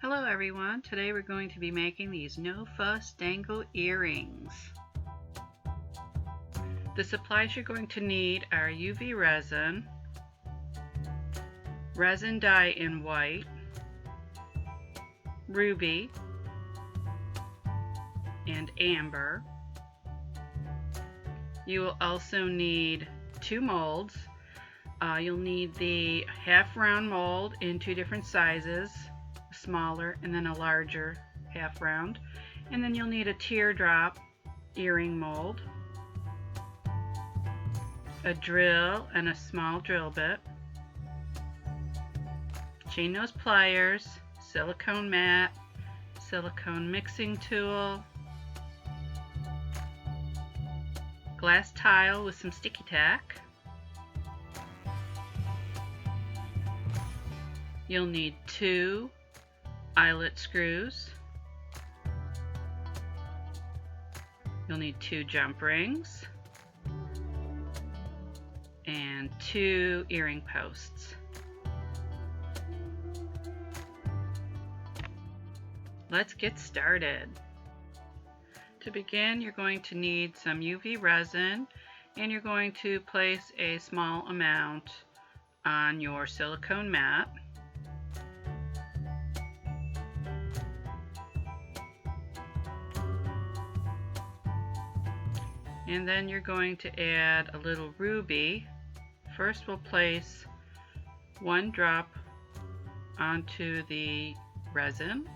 Hello everyone, today we're going to be making these No Fuss Dangle Earrings. The supplies you're going to need are UV resin, resin dye in white, ruby, and amber. You will also need 2 molds. You'll need the half round mold in 2 different sizes, a smaller and then a larger half round. And then you'll need a teardrop earring mold, a drill and a small drill bit, chain nose pliers, silicone mat, silicone mixing tool, glass tile with some sticky tack. You'll need 2 eyelet screws. You'll need 2 jump rings and 2 earring posts. Let's get started. To begin, you're going to need some UV resin, and you're going to place a small amount on your silicone mat. And then you're going to add a little ruby. First we'll place 1 drop onto the resin.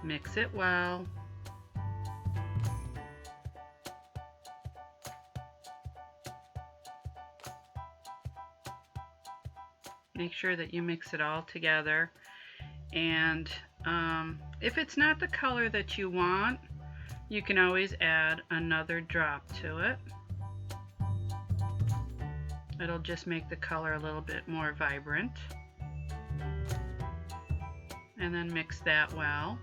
Mix it well. Make sure that you mix it all together. And if it's not the color that you want, you can always add another drop to it. It'll just make the color a little bit more vibrant. And then mix that well.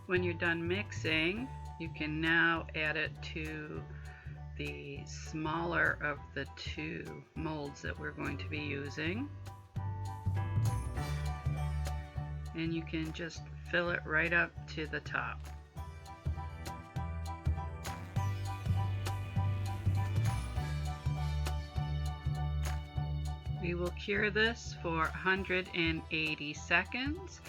When you're done mixing, you can now add it to the smaller of the 2 molds that we're going to be using. And you can just fill it right up to the top. We will cure this for 180 seconds.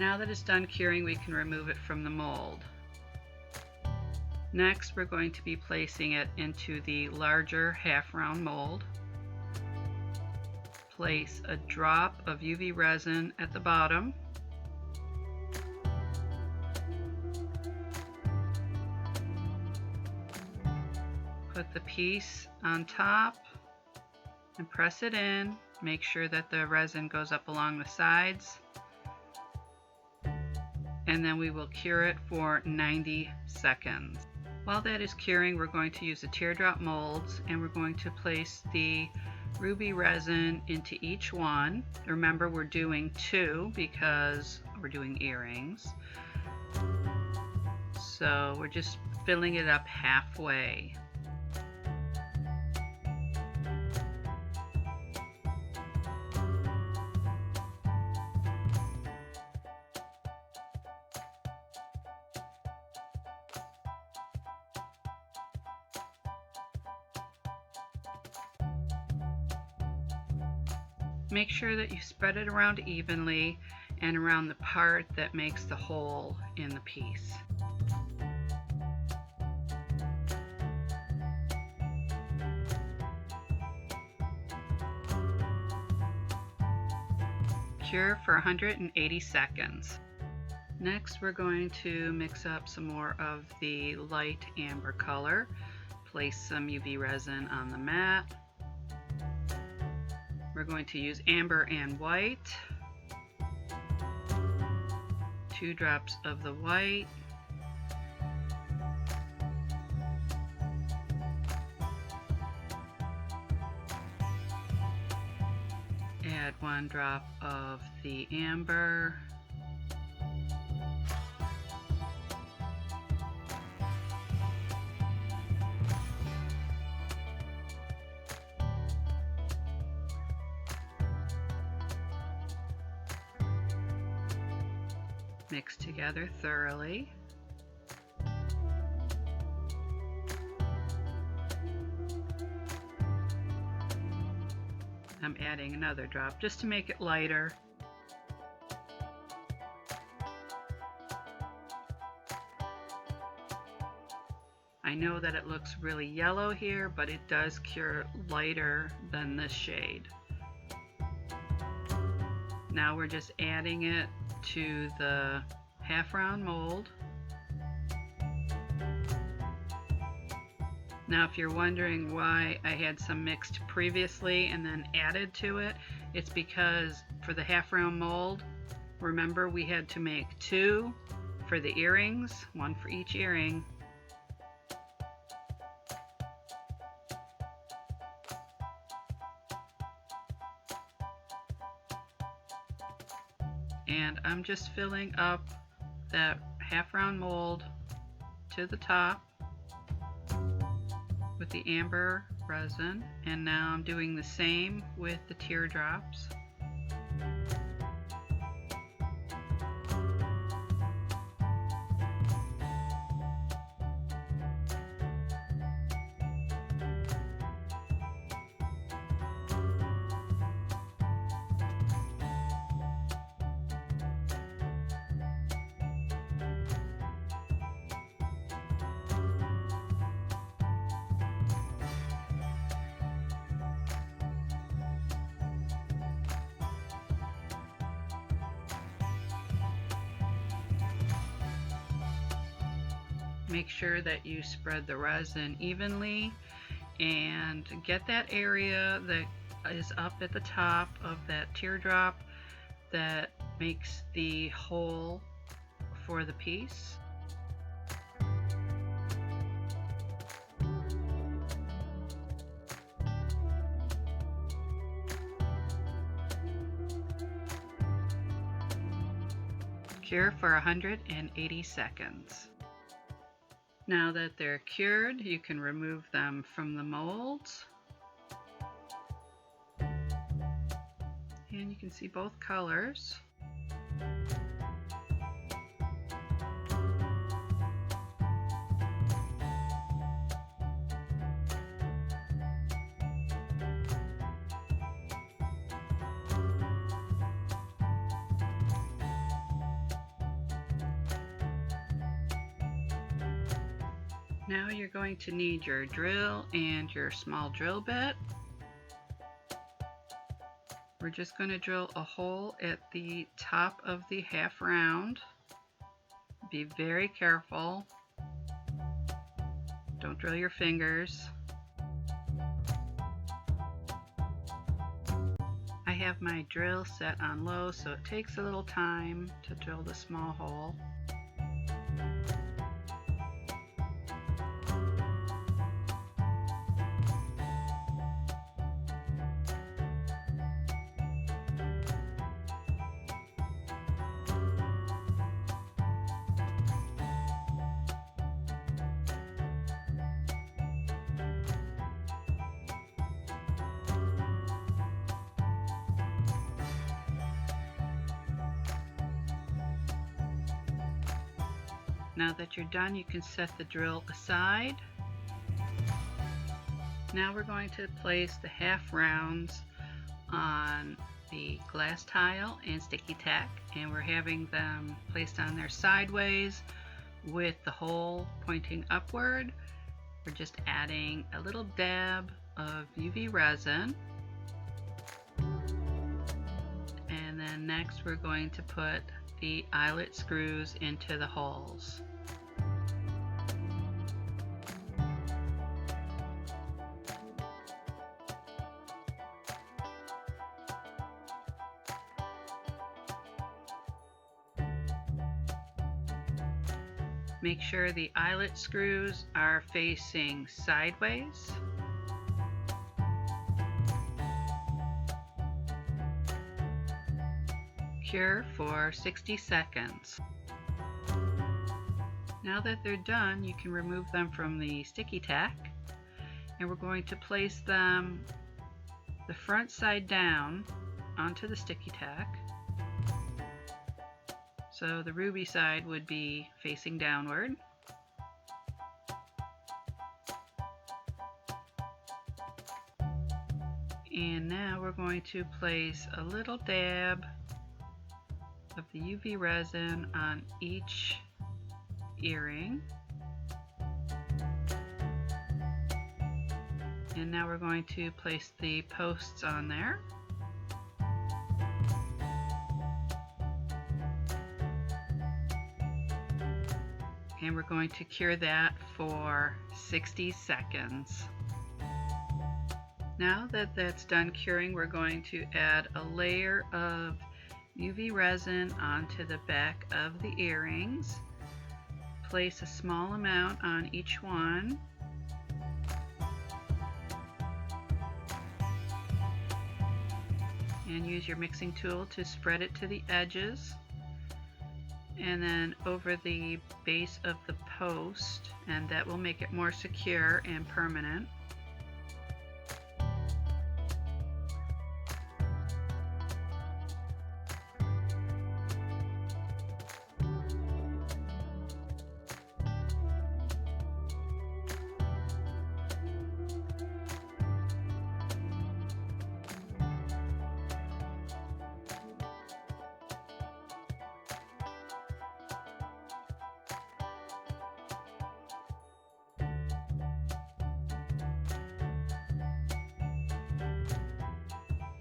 Now that it's done curing, we can remove it from the mold. Next, we're going to be placing it into the larger half round mold. Place a drop of UV resin at the bottom. Put the piece on top and press it in. Make sure that the resin goes up along the sides. And then we will cure it for 90 seconds. While that is curing, we're going to use the teardrop molds, and we're going to place the ruby resin into each one. Remember, we're doing 2 because we're doing earrings. So we're just filling it up halfway. Make sure that you spread it around evenly and around the part that makes the hole in the piece. Cure for 180 seconds. Next, we're going to mix up some more of the light amber color. Place some UV resin on the mat. We're going to use amber and white. 2 drops of the white. add 1 1 drop of the amber. Mix together thoroughly. I'm adding another drop just to make it lighter. I know that it looks really yellow here, but it does cure lighter than this shade. Now we're just adding it to the half round mold. Now if you're wondering why I had some mixed previously and then added to it, it's because for the half round mold, remember we had to make 2 for the earrings, 1 for each earring. And I'm just filling up that half round mold to the top with the amber resin, and now I'm doing the same with the teardrops. Make sure that you spread the resin evenly and get that area that is up at the top of that teardrop that makes the hole for the piece. Cure for 180 seconds. Now that they're cured, you can remove them from the molds. And you can see both colors. Now you're going to need your drill and your small drill bit. We're just going to drill a hole at the top of the half round. Be very careful. Don't drill your fingers. I have my drill set on low, so it takes a little time to drill the small hole. Now that you're done, you can set the drill aside. Now we're going to place the half rounds on the glass tile and sticky tack, and we're having them placed on there sideways with the hole pointing upward. We're just adding a little dab of UV resin, and then next we're going to put the eyelet screws into the holes. Make sure the eyelet screws are facing sideways. Cure for 60 seconds. Now that they're done, you can remove them from the sticky tack, and we're going to place them the front side down onto the sticky tack. So the ruby side would be facing downward. And now we're going to place a little dab of the UV resin on each earring. And now we're going to place the posts on there. And we're going to cure that for 60 seconds. Now that that's done curing, we're going to add a layer of UV resin onto the back of the earrings. Place a small amount on each one. And use your mixing tool to spread it to the edges. And then over the base of the post, and that will make it more secure and permanent.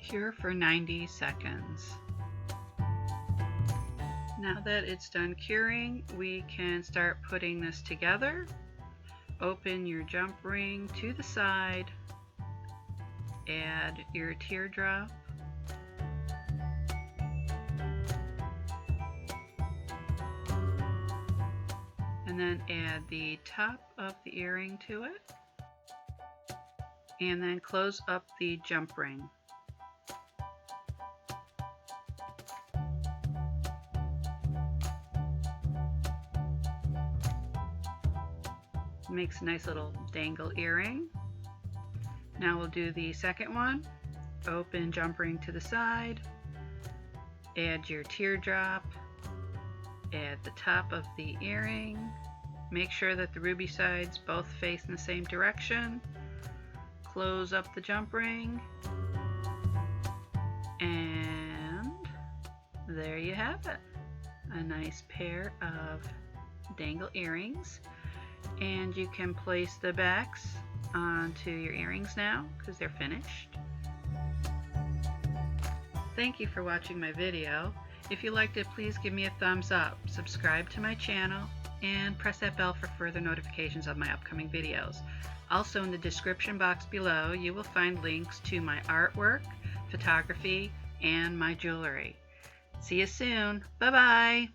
Cure for 90 seconds. Now that it's done curing, we can start putting this together. Open your jump ring to the side, add your teardrop, and then add the top of the earring to it, and then close up the jump ring. Makes a nice little dangle earring. Now we'll do the second one. Open jump ring to the side, add your teardrop, add the top of the earring, make sure that the ruby sides both face in the same direction, close up the jump ring, and there you have it. A nice pair of dangle earrings. And you can place the backs onto your earrings now because they're finished. Thank you for watching my video. If you liked it, please give me a thumbs up, subscribe to my channel, and press that bell for further notifications of my upcoming videos. Also in the description box below, you will find links to my artwork, photography, and my jewelry. See you soon. Bye-bye.